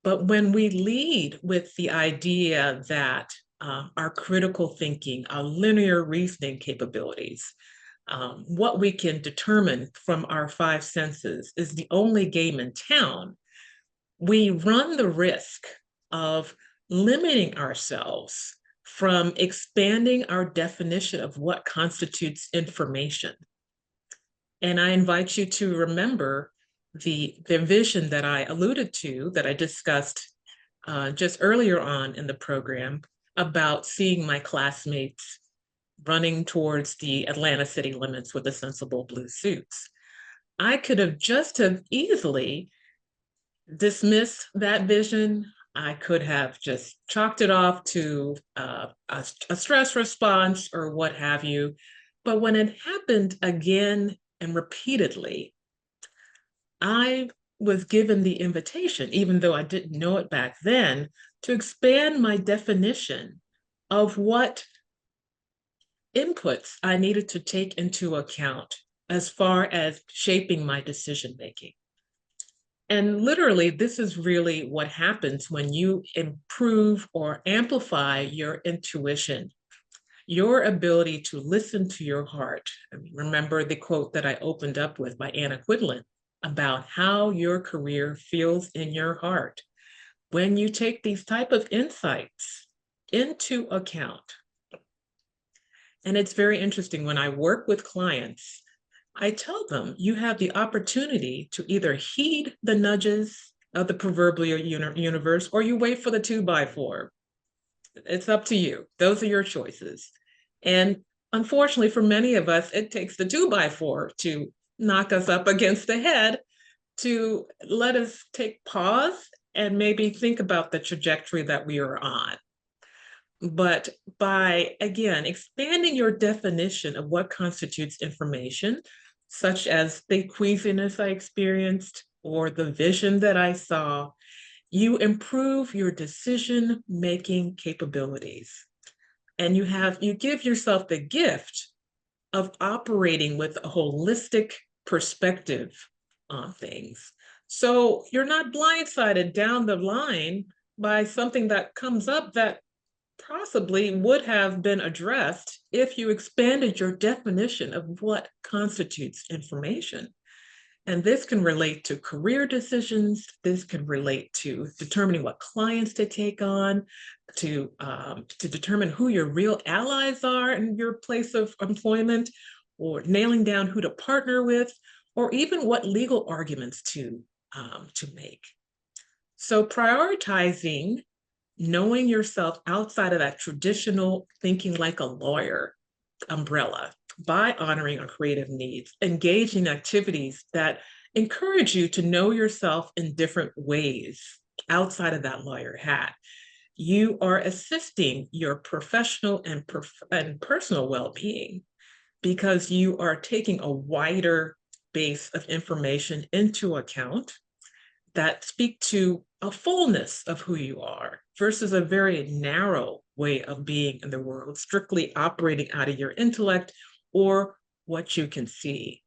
But when we lead with the idea that our critical thinking, our linear reasoning capabilities, what we can determine from our five senses is the only game in town, we run the risk of limiting ourselves from expanding our definition of what constitutes information. And I invite you to remember the vision that I alluded to, that I discussed just earlier on in the program about seeing my classmates running towards the Atlanta city limits with the sensible blue suits. I could have just have easily dismissed that vision. I could have just chalked it off to a stress response or what have you. But when it happened again and repeatedly, I was given the invitation, even though I didn't know it back then, to expand my definition of what inputs I needed to take into account as far as shaping my decision making. And literally, this is really what happens when you improve or amplify your intuition, your ability to listen to your heart. I mean, remember the quote that I opened up with by Anna Quidlin about how your career feels in your heart. When you take these type of insights into account, and it's very interesting when I work with clients, I tell them you have the opportunity to either heed the nudges of the proverbial universe or you wait for the 2x4. It's up to you. Those are your choices. And unfortunately, for many of us, it takes the 2x4 to knock us up against the head to let us take pause and maybe think about the trajectory that we are on. But by, again, expanding your definition of what constitutes information, such as the queasiness I experienced or the vision that I saw, you improve your decision-making capabilities. And you give yourself the gift of operating with a holistic perspective on things. So you're not blindsided down the line by something that comes up that possibly would have been addressed if you expanded your definition of what constitutes information. And this can relate to career decisions. This can relate to determining what clients to take on, to determine who your real allies are in your place of employment, or nailing down who to partner with, or even what legal arguments to make. So prioritizing knowing yourself outside of that traditional thinking like a lawyer umbrella by honoring our creative needs, engaging activities that encourage you to know yourself in different ways outside of that lawyer hat. You are assisting your professional and personal well-being because you are taking a wider base of information into account that speak to a fullness of who you are versus a very narrow way of being in the world, strictly operating out of your intellect or what you can see.